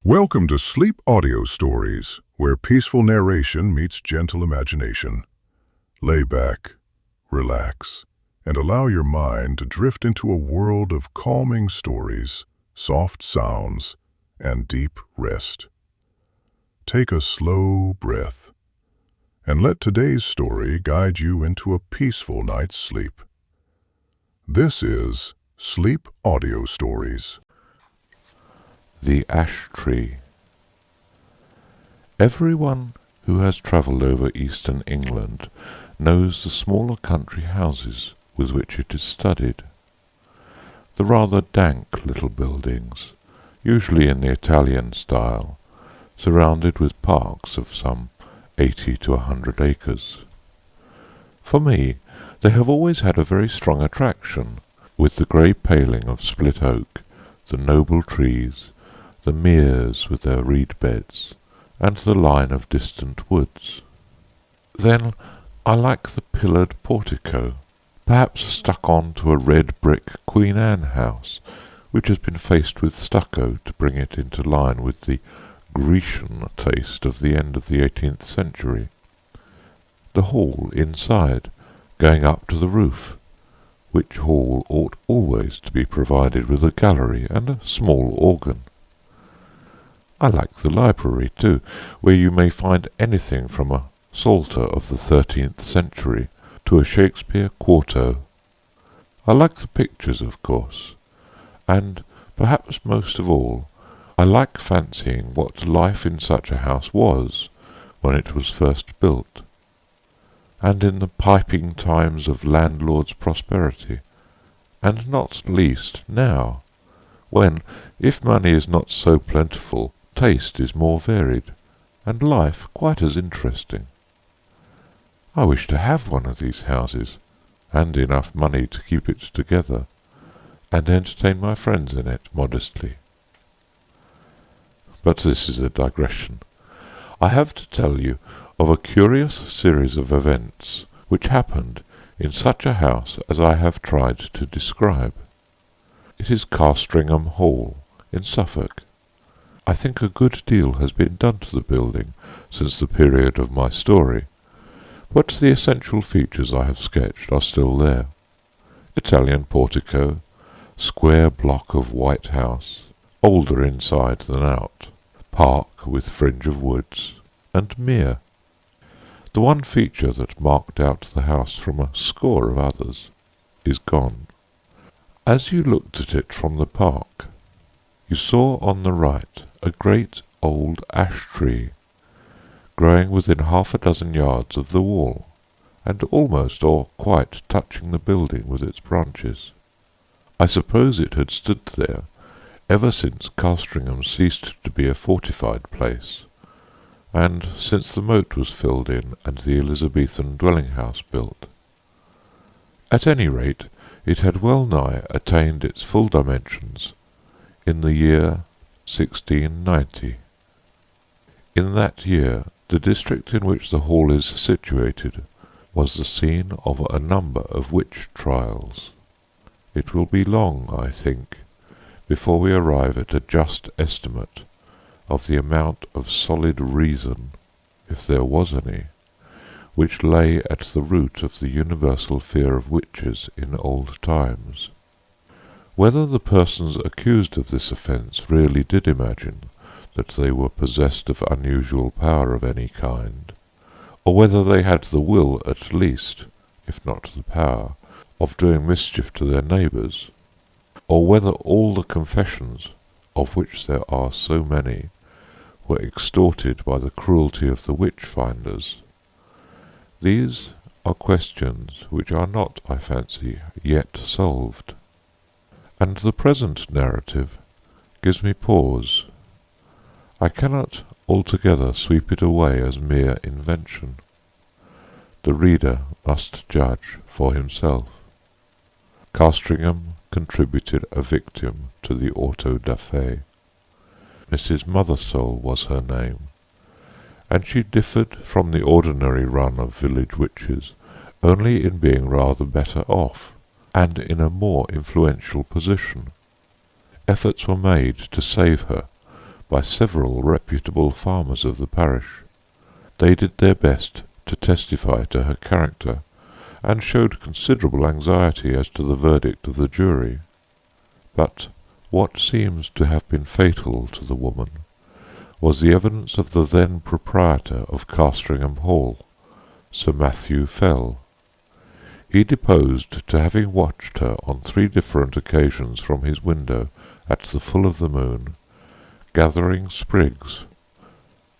Welcome to Sleep Audio Stories, where peaceful narration meets gentle imagination. Lay back, relax, and allow your mind to drift into a world of calming stories, soft sounds, and deep rest. Take a slow breath, and let today's story guide you into a peaceful night's sleep. This is Sleep Audio Stories. The Ash Tree. Everyone who has travelled over eastern England knows the smaller country houses with which it is studded. The rather dank little buildings, usually in the Italian style, surrounded with parks of some 80 to 100 acres. For me, they have always had a very strong attraction, with the grey paling of split oak, the noble trees, the meres with their reed beds, and the line of distant woods. Then I like the pillared portico, perhaps stuck on to a red brick Queen Anne house, which has been faced with stucco to bring it into line with the Grecian taste of the end of the 18th century. The hall inside, going up to the roof, which hall ought always to be provided with a gallery and a small organ. I like the library, too, where you may find anything from a Psalter of the 13th century to a Shakespeare quarto. I like the pictures, of course, and, perhaps most of all, I like fancying what life in such a house was when it was first built, and in the piping times of landlord's prosperity, and not least now, when, if money is not so plentiful, taste is more varied, and life quite as interesting. I wish to have one of these houses, and enough money to keep it together, and entertain my friends in it modestly. But this is a digression. I have to tell you of a curious series of events which happened in such a house as I have tried to describe. It is Castringham Hall in Suffolk. I think a good deal has been done to the building since the period of my story, but the essential features I have sketched are still there. Italian portico, square block of white house, older inside than out, park with fringe of woods, and mere. The one feature that marked out the house from a score of others is gone. As you looked at it from the park, you saw on the right a great old ash tree, growing within half a dozen yards of the wall, and almost or quite touching the building with its branches. I suppose it had stood there ever since Castringham ceased to be a fortified place, and since the moat was filled in and the Elizabethan dwelling-house built. At any rate, it had well nigh attained its full dimensions in the year 1690. In that year, the district in which the hall is situated was the scene of a number of witch trials. It will be long, I think, before we arrive at a just estimate of the amount of solid reason, if there was any, which lay at the root of the universal fear of witches in old times. Whether the persons accused of this offence really did imagine that they were possessed of unusual power of any kind, or whether they had the will at least, if not the power, of doing mischief to their neighbours, or whether all the confessions, of which there are so many, were extorted by the cruelty of the witch-finders, these are questions which are not, I fancy, yet solved. And the present narrative gives me pause. I cannot altogether sweep it away as mere invention. The reader must judge for himself. Castringham contributed a victim to the auto-da-fe. Mrs. Mothersole was her name, and she differed from the ordinary run of village witches only in being rather better off, and in a more influential position. Efforts were made to save her, by several reputable farmers of the parish. They did their best to testify to her character, and showed considerable anxiety as to the verdict of the jury. But what seems to have been fatal to the woman was the evidence of the then proprietor of Castringham Hall, Sir Matthew Fell. He deposed to having watched her on 3 different occasions from his window at the full of the moon, gathering sprigs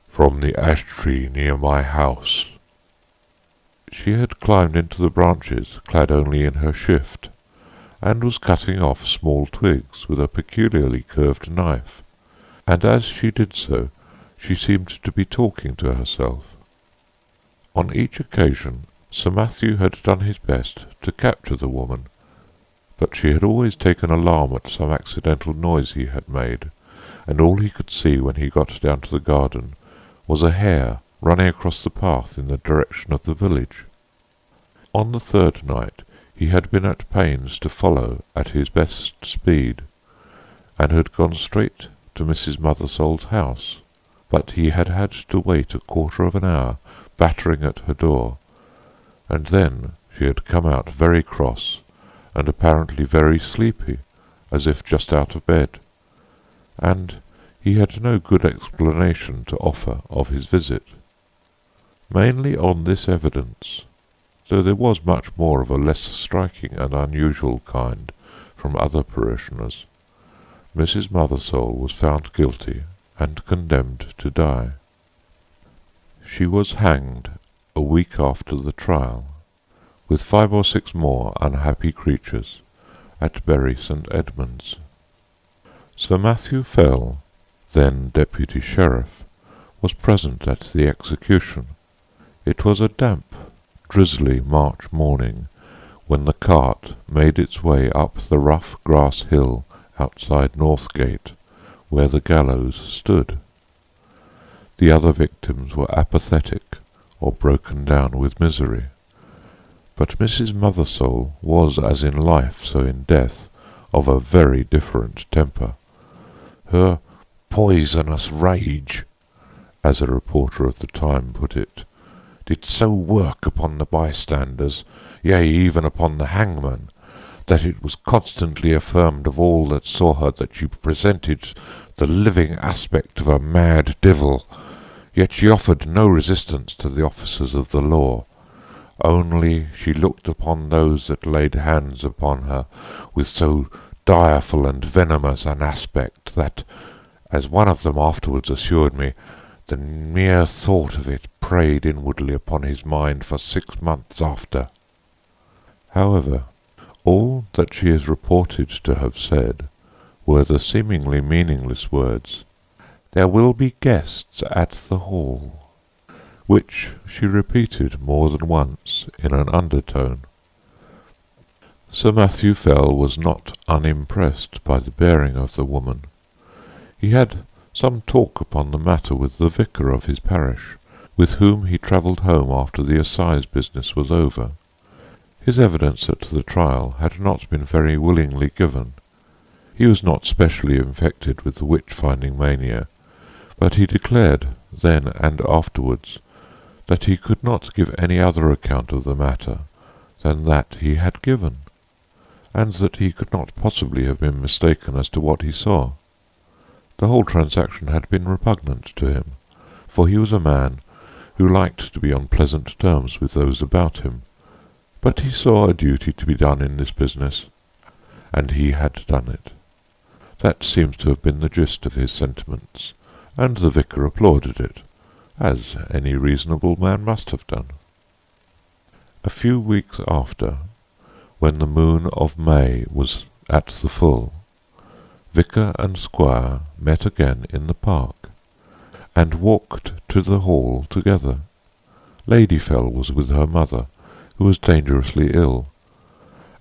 from the ash tree near my house. She had climbed into the branches, clad only in her shift, and was cutting off small twigs with a peculiarly curved knife, and as she did so, she seemed to be talking to herself. On each occasion, Sir Matthew had done his best to capture the woman, but she had always taken alarm at some accidental noise he had made, and all he could see when he got down to the garden was a hare running across the path in the direction of the village. On the 3rd night he had been at pains to follow at his best speed, and had gone straight to Mrs. Mothersole's house, but he had had to wait a quarter of an hour battering at her door, and then she had come out very cross, and apparently very sleepy, as if just out of bed, and he had no good explanation to offer of his visit. Mainly on this evidence, though there was much more of a less striking and unusual kind from other parishioners, Mrs. Mothersole was found guilty and condemned to die. She was hanged a week after the trial, with 5 or 6 more unhappy creatures, at Bury St. Edmunds. Sir Matthew Fell, then Deputy Sheriff, was present at the execution. It was a damp, drizzly March morning when the cart made its way up the rough grass hill outside Northgate, where the gallows stood. The other victims were apathetic or broken down with misery, but Mrs. Mothersole was, as in life so in death, of a very different temper. Her poisonous rage, as a reporter of the time put it, did so work upon the bystanders, yea, even upon the hangman, that it was constantly affirmed of all that saw her that she presented the living aspect of a mad devil, yet she offered no resistance to the officers of the law. Only she looked upon those that laid hands upon her with so direful and venomous an aspect that, as one of them afterwards assured me, the mere thought of it preyed inwardly upon his mind for 6 months after. However, all that she is reported to have said were the seemingly meaningless words, "There will be guests at the hall," which she repeated more than once in an undertone. Sir Matthew Fell was not unimpressed by the bearing of the woman. He had some talk upon the matter with the vicar of his parish, with whom he travelled home after the assize business was over. His evidence at the trial had not been very willingly given. He was not specially infected with the witch-finding mania, but he declared, then and afterwards, that he could not give any other account of the matter than that he had given, and that he could not possibly have been mistaken as to what he saw. The whole transaction had been repugnant to him, for he was a man who liked to be on pleasant terms with those about him, but he saw a duty to be done in this business, and he had done it. That seems to have been the gist of his sentiments, and the vicar applauded it, as any reasonable man must have done. A few weeks after, when the moon of May was at the full, vicar and squire met again in the park, and walked to the hall together. Lady Fell was with her mother, who was dangerously ill,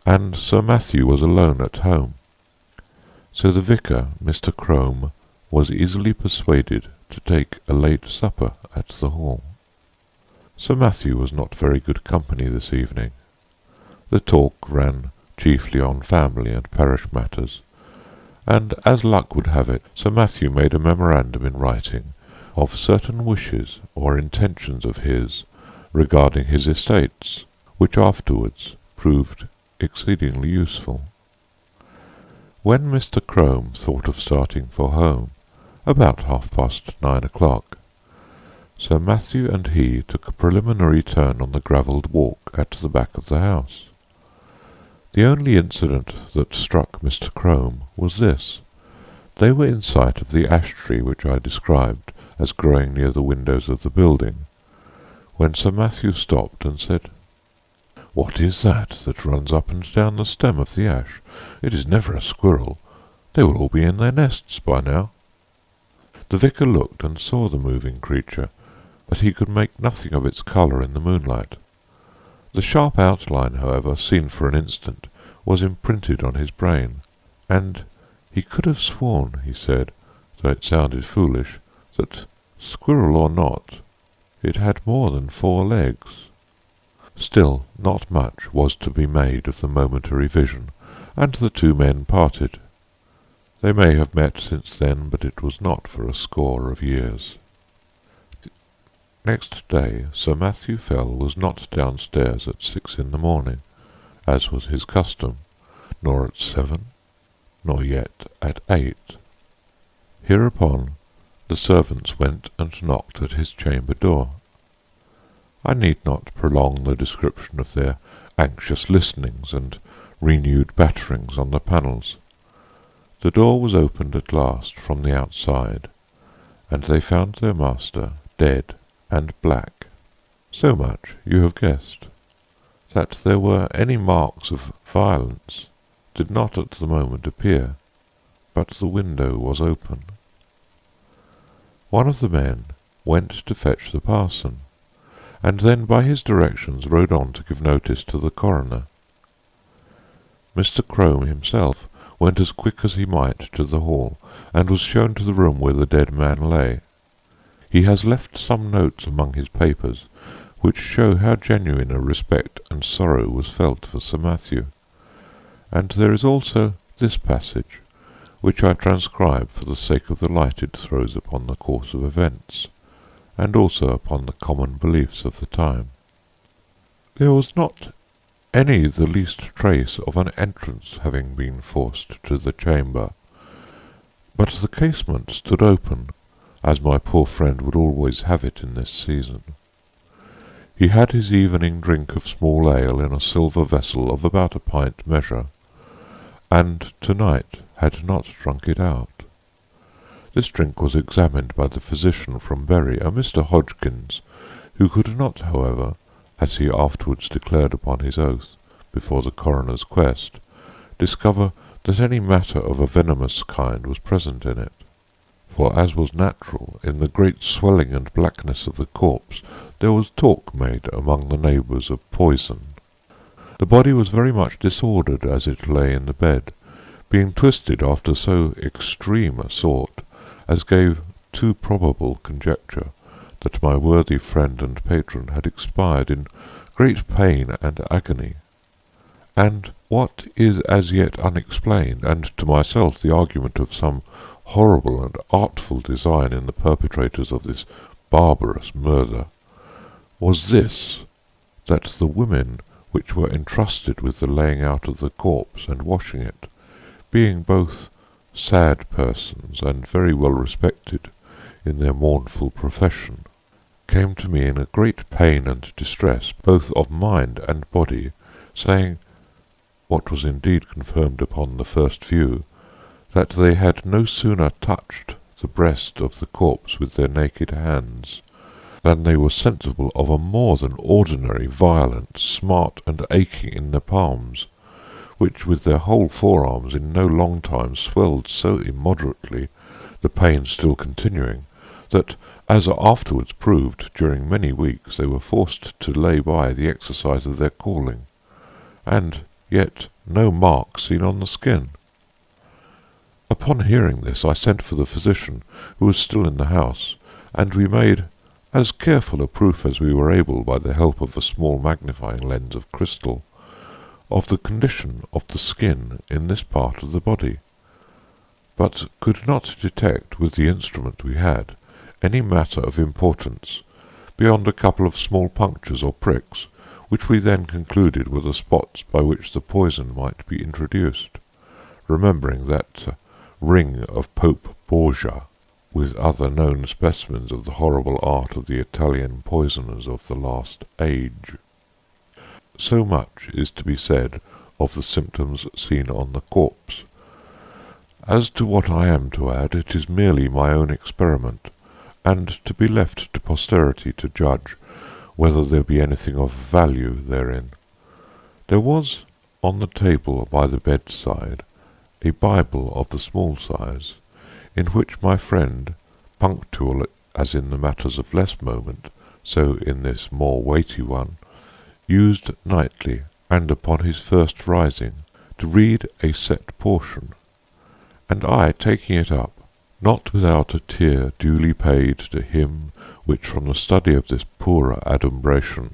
and Sir Matthew was alone at home. So the vicar, Mr. Crome, was easily persuaded to take a late supper at the hall. Sir Matthew was not very good company this evening. The talk ran chiefly on family and parish matters, and as luck would have it, Sir Matthew made a memorandum in writing of certain wishes or intentions of his regarding his estates, which afterwards proved exceedingly useful. When Mr. Crome thought of starting for home, about 9:30, Sir Matthew and he took a preliminary turn on the gravelled walk at the back of the house. The only incident that struck Mr. Crome was this. They were in sight of the ash tree which I described as growing near the windows of the building, when Sir Matthew stopped and said, "What is that runs up and down the stem of the ash? It is never a squirrel. They will all be in their nests by now." The vicar looked and saw the moving creature, but he could make nothing of its colour in the moonlight. The sharp outline, however, seen for an instant, was imprinted on his brain, and he could have sworn, he said, though it sounded foolish, that, squirrel or not, it had more than 4 legs. Still, not much was to be made of the momentary vision, and the two men parted. They may have met since then, but it was not for a score of years. Next day Sir Matthew Fell was not downstairs at 6 in the morning, as was his custom, nor at 7, nor yet at 8. Hereupon the servants went and knocked at his chamber door. I need not prolong the description of their anxious listenings and renewed batterings on the panels. The door was opened at last from the outside, and they found their master dead and black. So much you have guessed. That there were any marks of violence did not at the moment appear, but the window was open. One of the men went to fetch the parson, and then by his directions rode on to give notice to the coroner. Mr. Crome himself went as quick as he might to the hall, and was shown to the room where the dead man lay. He has left some notes among his papers, which show how genuine a respect and sorrow was felt for Sir Matthew, and there is also this passage, which I transcribe for the sake of the light it throws upon the course of events, and also upon the common beliefs of the time. There was not any the least trace of an entrance having been forced to the chamber, but the casement stood open, as my poor friend would always have it in this season. He had his evening drink of small ale in a silver vessel of about a pint measure, and to-night had not drunk it out. This drink was examined by the physician from Bury, a Mr. Hodgkins, who could not, however, as he afterwards declared upon his oath before the coroner's quest, discover that any matter of a venomous kind was present in it. For, as was natural, in the great swelling and blackness of the corpse there was talk made among the neighbours of poison. The body was very much disordered as it lay in the bed, being twisted after so extreme a sort as gave too probable conjecture that my worthy friend and patron had expired in great pain and agony. And what is as yet unexplained, and to myself the argument of some horrible and artful design in the perpetrators of this barbarous murder, was this, that the women which were entrusted with the laying out of the corpse and washing it, being both sad persons and very well respected in their mournful profession, came to me in a great pain and distress both of mind and body, saying, what was indeed confirmed upon the first view, that they had no sooner touched the breast of the corpse with their naked hands than they were sensible of a more than ordinary violent smart and aching in their palms, which with their whole forearms in no long time swelled so immoderately, the pain still continuing, that, as afterwards proved, during many weeks they were forced to lay by the exercise of their calling, and yet no mark seen on the skin. Upon hearing this, I sent for the physician, who was still in the house, and we made as careful a proof as we were able by the help of a small magnifying lens of crystal, of the condition of the skin in this part of the body. but could not detect with the instrument we had any matter of importance beyond a couple of small punctures or pricks, which we then concluded were the spots by which the poison might be introduced, remembering that ring of Pope Borgia, with other known specimens of the horrible art of the Italian poisoners of the last age. So much is to be said of the symptoms seen on the corpse. As to what I am to add, it is merely my own experiment, and to be left to posterity to judge whether there be anything of value therein. There was on the table by the bedside a Bible of the small size, in which my friend, punctual as in the matters of less moment, so in this more weighty one, used nightly, and upon his first rising, to read a set portion, and I, taking it up, not without a tear duly paid to him which from the study of this poorer adumbration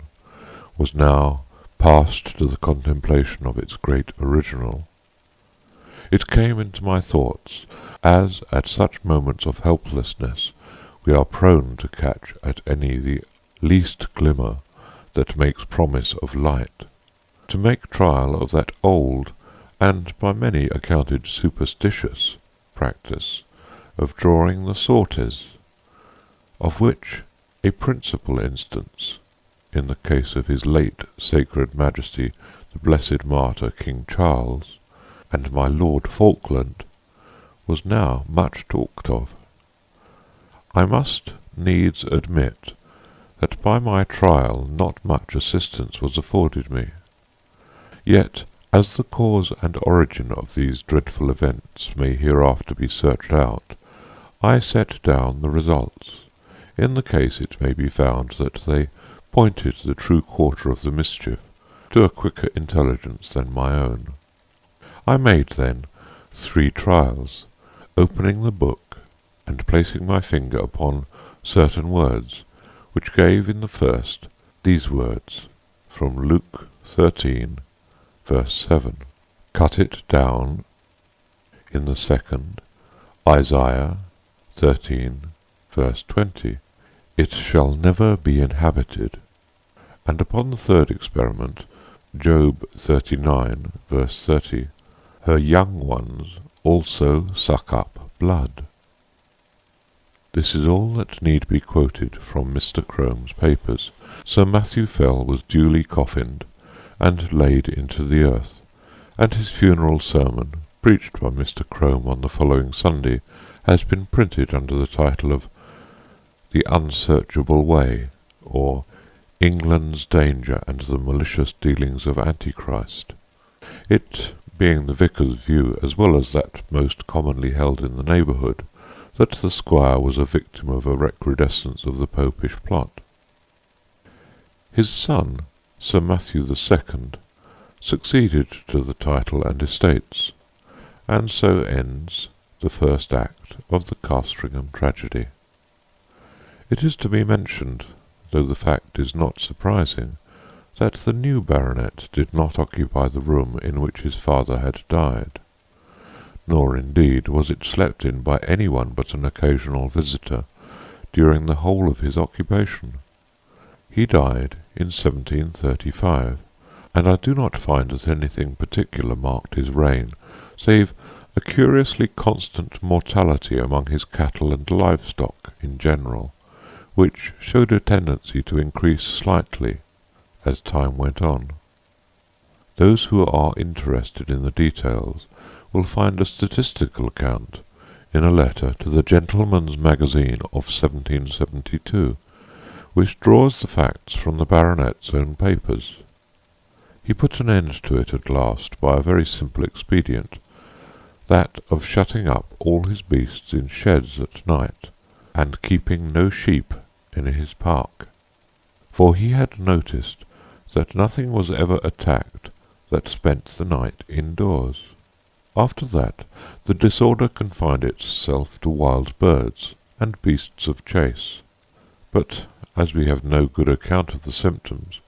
was now passed to the contemplation of its great original, it came into my thoughts, as at such moments of helplessness we are prone to catch at any the least glimmer that makes promise of light, to make trial of that old, and by many accounted superstitious, practice of drawing the sortes, of which a principal instance, in the case of his late sacred Majesty the Blessed Martyr King Charles, and my Lord Falkland, was now much talked of. I must needs admit that by my trial not much assistance was afforded me. Yet, as the cause and origin of these dreadful events may hereafter be searched out, I set down the results. In the case it may be found that they pointed the true quarter of the mischief to a quicker intelligence than my own. I made, then, 3 trials, opening the book and placing my finger upon certain words, which gave in the first these words, from Luke 13, verse 7, cut it down; in the second, Isaiah 13, verse 20, it shall never be inhabited; and upon the third experiment, Job 39, verse 30, her young ones also suck up blood. This is all that need be quoted from Mr. Crome's papers. Sir Matthew Fell was duly coffined and laid into the earth, and his funeral sermon, preached by Mr. Crome on the following Sunday, has been printed under the title of The Unsearchable Way, or England's Danger and the Malicious Dealings of Antichrist. It being the vicar's view, as well as that most commonly held in the neighbourhood, that the squire was a victim of a recrudescence of the popish plot. His son, Sir Matthew II, succeeded to the title and estates, and so ends the first act of the Castringham tragedy. It is to be mentioned, though the fact is not surprising, that the new baronet did not occupy the room in which his father had died, nor indeed was it slept in by any one but an occasional visitor during the whole of his occupation. He died in 1735, and I do not find that anything particular marked his reign, save a curiously constant mortality among his cattle and livestock in general, which showed a tendency to increase slightly as time went on. Those who are interested in the details will find a statistical account in a letter to the Gentleman's Magazine of 1772, which draws the facts from the baronet's own papers. He put an end to it at last by a very simple expedient, that of shutting up all his beasts in sheds at night, and keeping no sheep in his park, for he had noticed that nothing was ever attacked that spent the night indoors. After that, the disorder confined itself to wild birds and beasts of chase, but as we have no good account of the symptoms,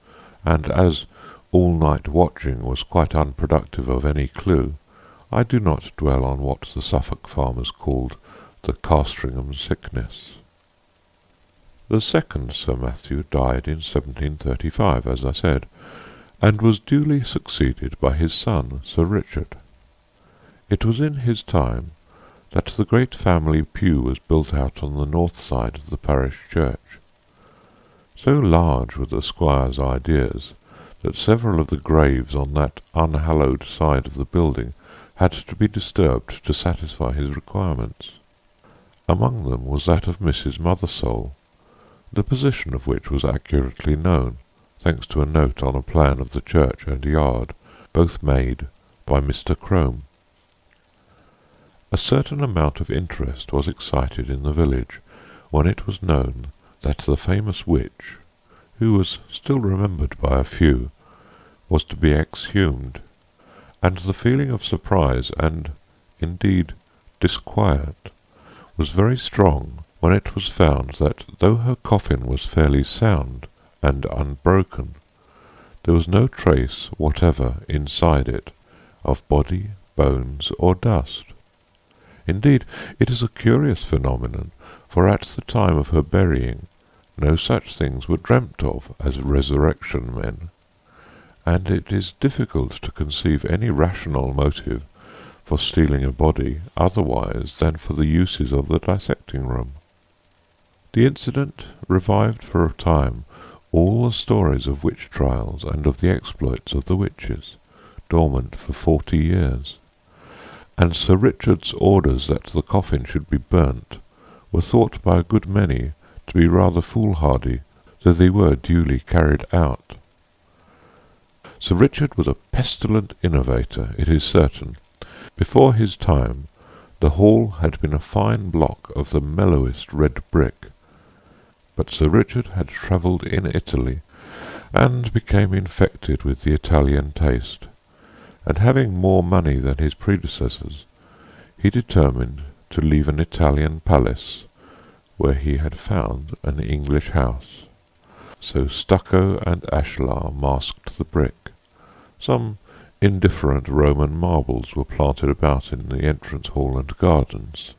and as all-night watching was quite unproductive of any clue, I do not dwell on what the Suffolk farmers called the Castringham sickness. The second Sir Matthew died in 1735, as I said, and was duly succeeded by his son Sir Richard. It was in his time that the great family pew was built out on the north side of the parish church. So large were the squire's ideas that several of the graves on that unhallowed side of the building had to be disturbed to satisfy his requirements. Among them was that of Mrs. Mothersole, the position of which was accurately known, thanks to a note on a plan of the church and yard, both made by Mr. Crome. A certain amount of interest was excited in the village when it was known that the famous witch, who was still remembered by a few, was to be exhumed, and the feeling of surprise and, indeed, disquiet was very strong when it was found that, though her coffin was fairly sound and unbroken, there was no trace whatever inside it of body, bones, or dust. Indeed, it is a curious phenomenon, for at the time of her burying no such things were dreamt of as resurrection men, and it is difficult to conceive any rational motive for stealing a body otherwise than for the uses of the dissecting room. The incident revived for a time all the stories of witch trials and of the exploits of the witches, dormant for 40 years, and Sir Richard's orders that the coffin should be burnt were thought by a good many to be rather foolhardy, though they were duly carried out. Sir Richard was a pestilent innovator, it is certain. Before his time the hall had been a fine block of the mellowest red brick, but Sir Richard had travelled in Italy, and became infected with the Italian taste, and having more money than his predecessors, he determined to leave an Italian palace where he had found an English house. So stucco and ashlar masked the brick. Some indifferent Roman marbles were planted about in the entrance hall and gardens.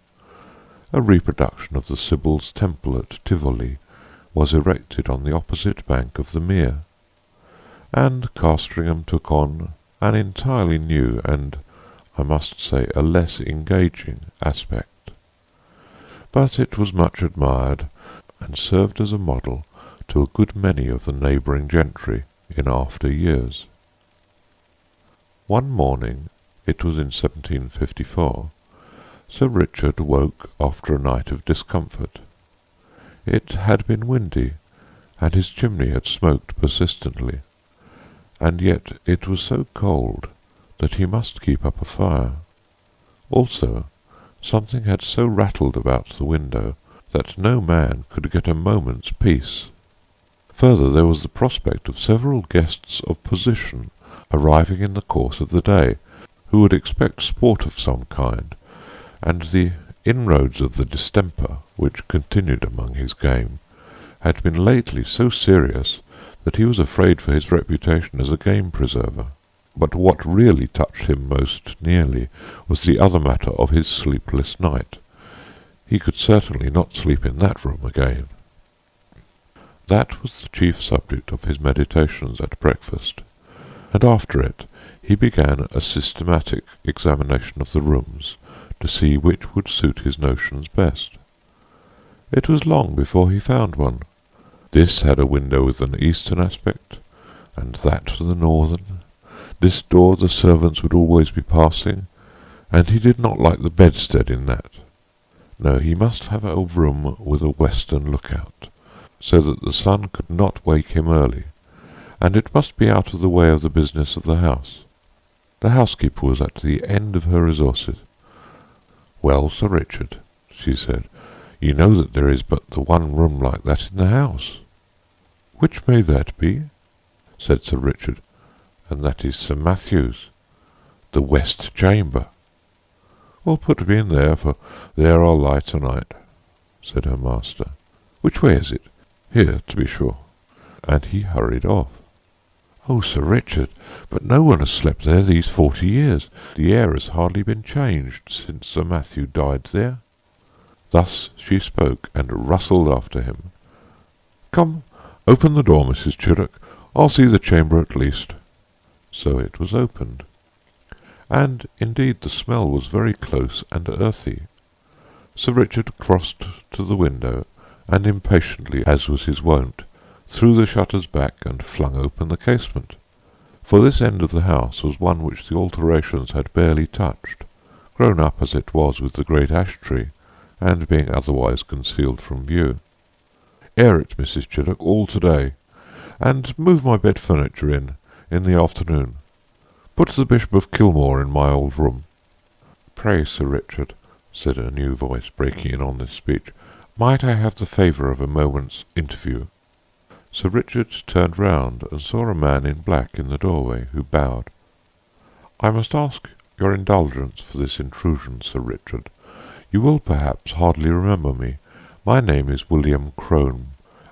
A reproduction of the Sibyl's temple at Tivoli was erected on the opposite bank of the mere, and Castringham took on an entirely new and, I must say, a less engaging aspect. But it was much admired, and served as a model to a good many of the neighbouring gentry in after years. One morning, it was in 1754, Sir Richard woke after a night of discomfort. It had been windy, and his chimney had smoked persistently, and yet it was so cold that he must keep up a fire. Also, something had so rattled about the window that no man could get a moment's peace. Further, there was the prospect of several guests of position arriving in the course of the day, who would expect sport of some kind, and the inroads of the distemper, which continued among his game, had been lately so serious that he was afraid for his reputation as a game preserver. But what really touched him most nearly was the other matter of his sleepless night. He could certainly not sleep in that room again. That was the chief subject of his meditations at breakfast, and after it he began a systematic examination of the rooms to see which would suit his notions best. It was long before he found one. This had a window with an eastern aspect, and that to the northern. This door the servants would always be passing, and he did not like the bedstead in that. No, he must have a room with a western lookout, so that the sun could not wake him early, and it must be out of the way of the business of the house. The housekeeper was at the end of her resources. "Well, Sir Richard," she said, "you know that there is but the one room like that in the house." "Which may that be?" said Sir Richard. "And that is Sir Matthew's, the west chamber." "Well, put me in there, for there I'll lie tonight," said her master. "Which way is it?" "Here, to be sure." And he hurried off. "Oh, Sir Richard, but no one has slept there these 40 years. The air has hardly been changed since Sir Matthew died there." Thus she spoke, and rustled after him. "Come, open the door, Mrs. Chiddock. I'll see the chamber at least." So it was opened, and indeed the smell was very close and earthy. Sir Richard crossed to the window, and impatiently, as was his wont, threw the shutters back and flung open the casement. For this end of the house was one which the alterations had barely touched, grown up as it was with the great ash-tree, and being otherwise concealed from view. "Air it, Mrs. Chiddock, all to-day, and move my bed furniture in the afternoon. Put the Bishop of Kilmore in my old room." "Pray, Sir Richard," said a new voice, breaking in on this speech, "might I have the favour of a moment's interview?" Sir Richard turned round and saw a man in black in the doorway, who bowed. "I must ask your indulgence for this intrusion, Sir Richard. You will perhaps hardly remember me. My name is William Crome,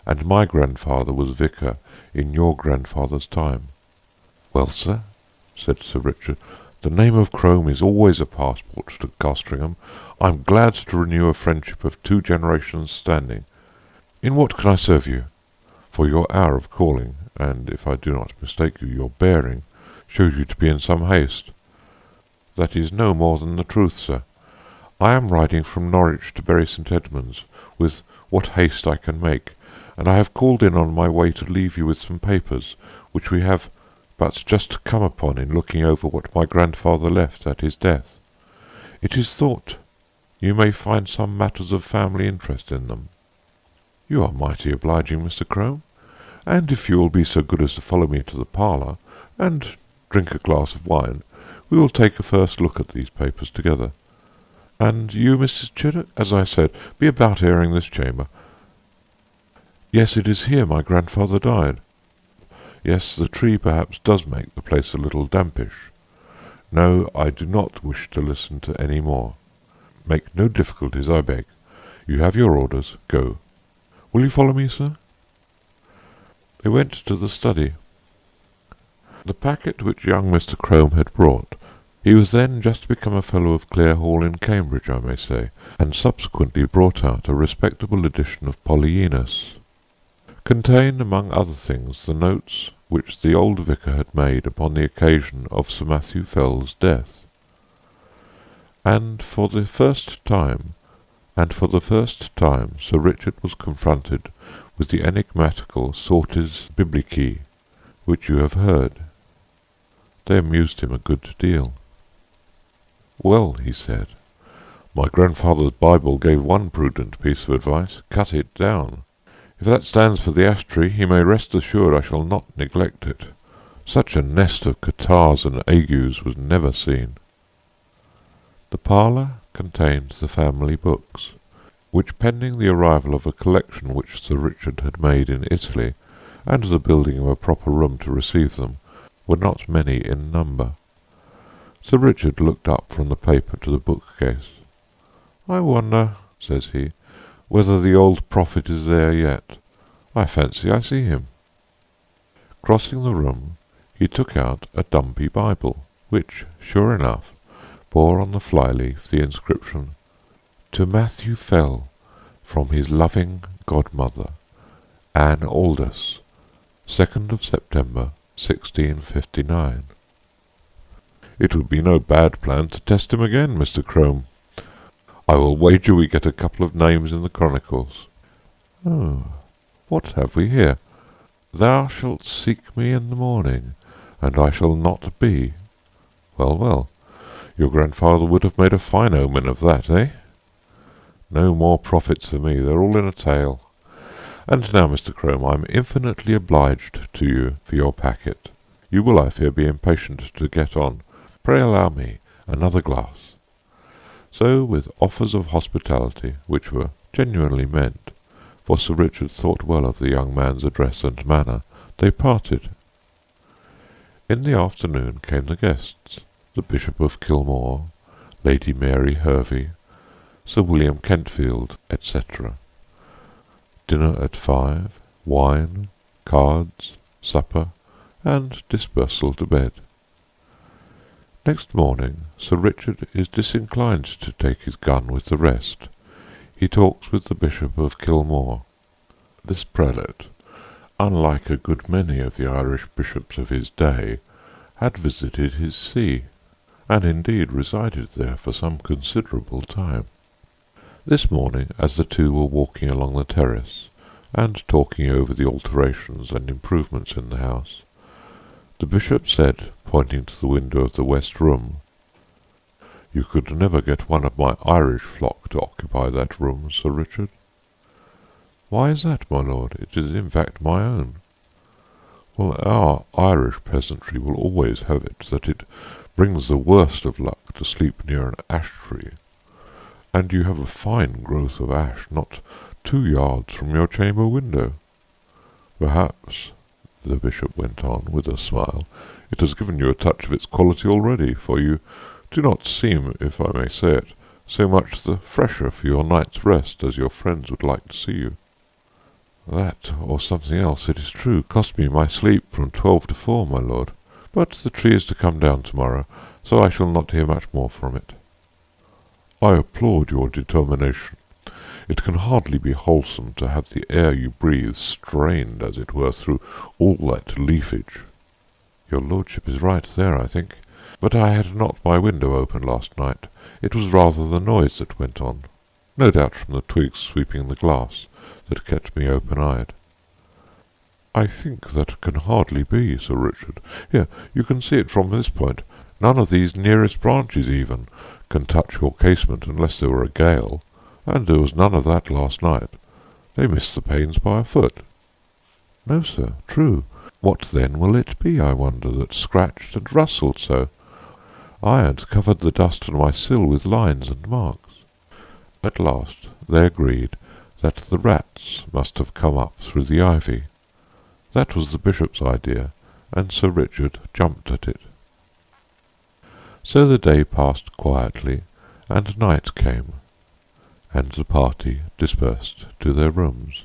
and my grandfather was vicar in your grandfather's time." "Well, sir," said Sir Richard, "the name of Crome is always a passport to Castringham. I'm glad to renew a friendship of 2 generations' standing. In what can I serve you? For your hour of calling, and if I do not mistake you, your bearing, shows you to be in some haste." "That is no more than the truth, sir. I am riding from Norwich to Bury St. Edmunds, with what haste I can make, and I have called in on my way to leave you with some papers, which we have but just come upon in looking over what my grandfather left at his death. It is thought you may find some matters of family interest in them." "You are mighty obliging, Mr. Crome, and if you will be so good as to follow me to the parlour, and drink a glass of wine, we will take a first look at these papers together. And you, Mrs. Chiddock, as I said, be about airing this chamber." "Yes, it is here my grandfather died." "Yes, the tree perhaps does make the place a little dampish. No, I do not wish to listen to any more. Make no difficulties, I beg. You have your orders. Go. Will you follow me, sir?" They went to the study. The packet which young Mr. Crome had brought, he was then just become a fellow of Clare Hall in Cambridge, I may say, and subsequently brought out a respectable edition of Polyenus, contained, among other things, the notes which the old vicar had made upon the occasion of Sir Matthew Fell's death. And for the first time, Sir Richard was confronted with the enigmatical sortes biblicae, which you have heard. They amused him a good deal. "Well," he said, "my grandfather's Bible gave one prudent piece of advice: cut it down. If that stands for the ash-tree, he may rest assured I shall not neglect it. Such a nest of catarrhs and agues was never seen." The parlour contained the family books, which, pending the arrival of a collection which Sir Richard had made in Italy, and the building of a proper room to receive them, were not many in number. Sir Richard looked up from the paper to the bookcase. "I wonder," says he, "whether the old prophet is there yet. I fancy I see him." Crossing the room, he took out a dumpy Bible, which, sure enough, bore on the fly-leaf the inscription, "To Matthew Fell, from his loving godmother, Anne Aldous, 2nd of September, 1659. "It would be no bad plan to test him again, Mr. Crome. I will wager we get a couple of names in the chronicles. Oh, what have we here? 'Thou shalt seek me in the morning, and I shall not be.' Well, well, your grandfather would have made a fine omen of that, eh? No more prophets for me, they're all in a tale. And now, Mr. Crome, I am infinitely obliged to you for your packet. You will, I fear, be impatient to get on. Pray allow me another glass." So, with offers of hospitality, which were genuinely meant, for Sir Richard thought well of the young man's address and manner, they parted. In the afternoon came the guests, the Bishop of Kilmore, Lady Mary Hervey, Sir William Kentfield, etc. Dinner at 5, wine, cards, supper, and dispersal to bed. Next morning Sir Richard is disinclined to take his gun with the rest. He talks with the Bishop of Kilmore. This prelate, unlike a good many of the Irish bishops of his day, had visited his see, and indeed resided there for some considerable time. This morning, as the two were walking along the terrace, and talking over the alterations and improvements in the house, the bishop said, pointing to the window of the west room, "You could never get one of my Irish flock to occupy that room, Sir Richard." "Why is that, my lord? It is in fact my own." "Well, our Irish peasantry will always have it that it brings the worst of luck to sleep near an ash-tree, and you have a fine growth of ash not 2 yards from your chamber window. Perhaps," the bishop went on with a smile, "it has given you a touch of its quality already, for you do not seem, if I may say it, so much the fresher for your night's rest as your friends would like to see you." "That, or something else, it is true, cost me my sleep from 12 to 4, my lord. But the tree is to come down tomorrow, so I shall not hear much more from it." "I applaud your determination. It can hardly be wholesome to have the air you breathe strained, as it were, through all that leafage." "Your lordship is right there, I think. But I had not my window open last night. It was rather the noise that went on, no doubt from the twigs sweeping the glass, that kept me open-eyed." "I think that can hardly be, Sir Richard. Here, you can see it from this point. None of these nearest branches, even, can touch your casement unless there were a gale, and there was none of that last night. They missed the panes by a foot." "No, sir, true. What then will it be, I wonder, that scratched and rustled so? I had covered the dust on my sill with lines and marks." At last they agreed that the rats must have come up through the ivy. That was the bishop's idea, and Sir Richard jumped at it. So the day passed quietly, and night came, and the party dispersed to their rooms,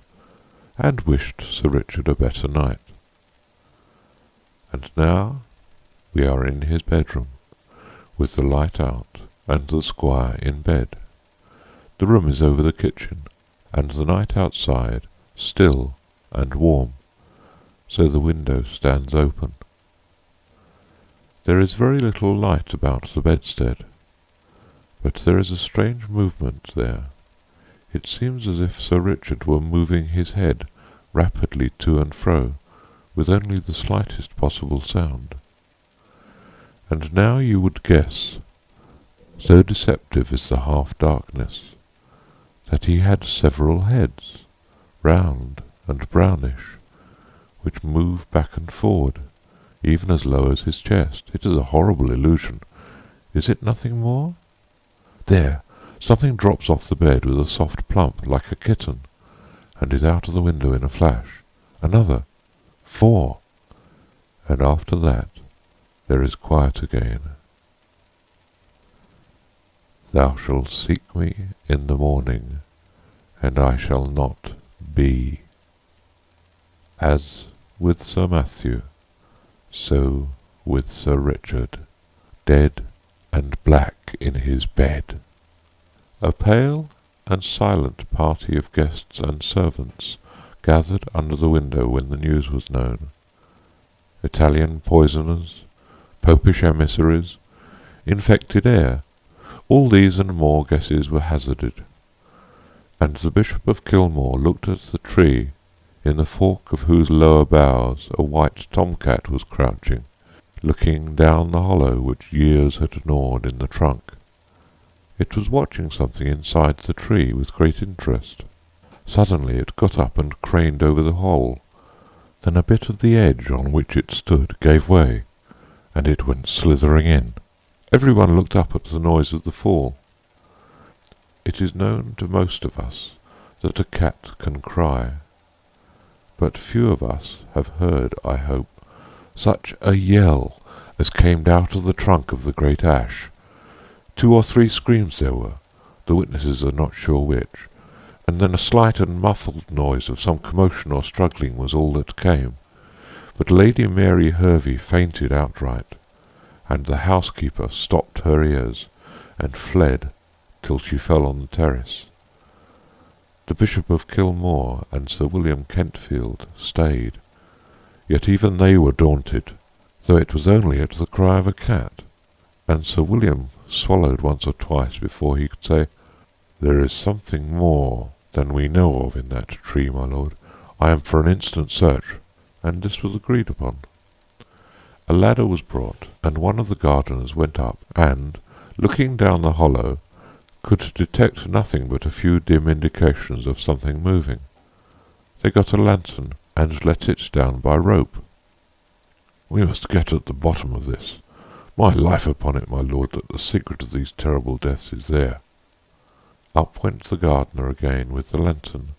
and wished Sir Richard a better night. And now we are in his bedroom, with the light out, and the squire in bed. The room is over the kitchen, and the night outside still and warm, so the window stands open. There is very little light about the bedstead, but there is a strange movement there. It seems as if Sir Richard were moving his head rapidly to and fro, with only the slightest possible sound. And now you would guess, so deceptive is the half-darkness, that he had several heads, round and brownish, which move back and forward, even as low as his chest. It is a horrible illusion. Is it nothing more? There, something drops off the bed with a soft plump, like a kitten, and is out of the window in a flash. Another, 4, and after that there is quiet again. "Thou shalt seek me in the morning, and I shall not be." As with Sir Matthew, so with Sir Richard, dead and black in his bed. A pale and silent party of guests and servants gathered under the window when the news was known. Italian poisoners, Popish emissaries, infected air, all these and more guesses were hazarded, and the Bishop of Kilmore looked at the tree, in the fork of whose lower boughs a white tomcat was crouching, looking down the hollow which years had gnawed in the trunk. It was watching something inside the tree with great interest. Suddenly it got up and craned over the hole. Then a bit of the edge on which it stood gave way, and it went slithering in. Everyone looked up at the noise of the fall. It is known to most of us that a cat can cry, but few of us have heard, I hope, such a yell as came out of the trunk of the great ash. 2 or 3 screams there were, the witnesses are not sure which, and then a slight and muffled noise of some commotion or struggling was all that came. But Lady Mary Hervey fainted outright, and the housekeeper stopped her ears and fled till she fell on the terrace. The Bishop of Kilmore and Sir William Kentfield stayed, yet even they were daunted, though it was only at the cry of a cat, and Sir William swallowed once or twice before he could say, "There is something more than we know of in that tree, my lord. I am for an instant search," and this was agreed upon. A ladder was brought, and one of the gardeners went up, and, looking down the hollow, could detect nothing but a few dim indications of something moving. They got a lantern and let it down by rope. "We must get at the bottom of this. My life upon it, my lord, that the secret of these terrible deaths is there." Up went the gardener again with the lantern,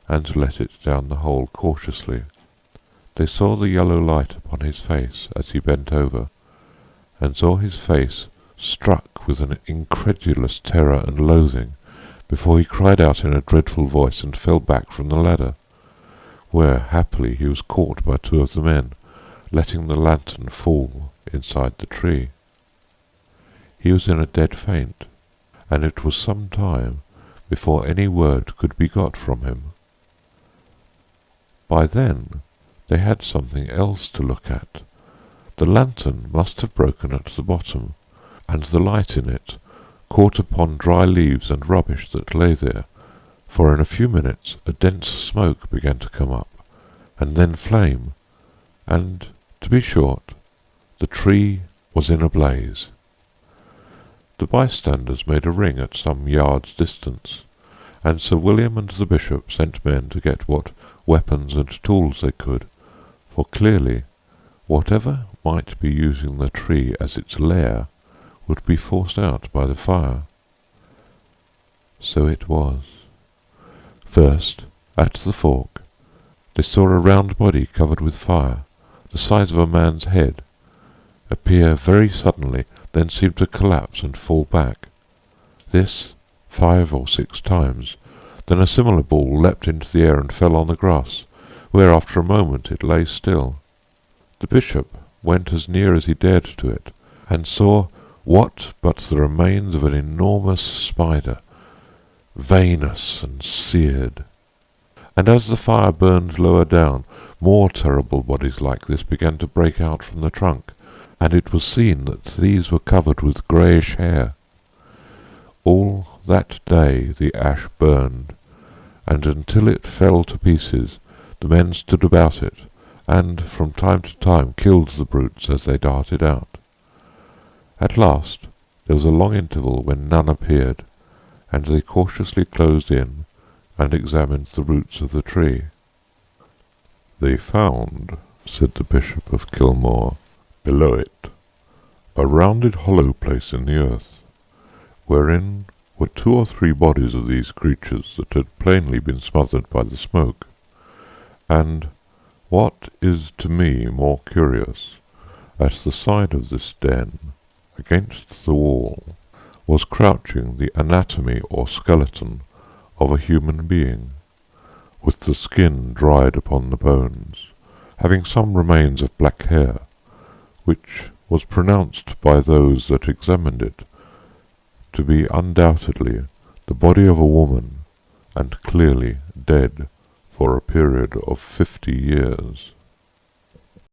and let it down the hole cautiously. They saw the yellow light upon his face as he bent over, and saw his face struck with an incredulous terror and loathing before he cried out in a dreadful voice and fell back from the ladder, where happily he was caught by two of the men, letting the lantern fall inside the tree. He was in a dead faint, and it was some time before any word could be got from him. By then they had something else to look at. The lantern must have broken at the bottom, and the light in it caught upon dry leaves and rubbish that lay there, for in a few minutes a dense smoke began to come up, and then flame, and, to be short, the tree was in a blaze. The bystanders made a ring at some yards' distance, and Sir William and the bishop sent men to get what weapons and tools they could, for clearly whatever might be using the tree as its lair would be forced out by the fire. So it was. First, at the fork, they saw a round body covered with fire, the size of a man's head, appear very suddenly, then seem to collapse and fall back. This 5 or 6 times, then a similar ball leapt into the air and fell on the grass, where after a moment it lay still. The bishop went as near as he dared to it, and saw what but the remains of an enormous spider, veinous and seared. And as the fire burned lower down, more terrible bodies like this began to break out from the trunk, and it was seen that these were covered with greyish hair. All that day the ash burned, and until it fell to pieces, the men stood about it, and from time to time killed the brutes as they darted out. At last there was a long interval when none appeared, and they cautiously closed in and examined the roots of the tree. "They found," said the Bishop of Kilmore, "below it a rounded hollow place in the earth, wherein were 2 or 3 bodies of these creatures that had plainly been smothered by the smoke, and, what is to me more curious, at the side of this den, against the wall, was crouching the anatomy or skeleton of a human being, with the skin dried upon the bones, having some remains of black hair, which was pronounced by those that examined it to be undoubtedly the body of a woman, and clearly dead for a period of 50 years.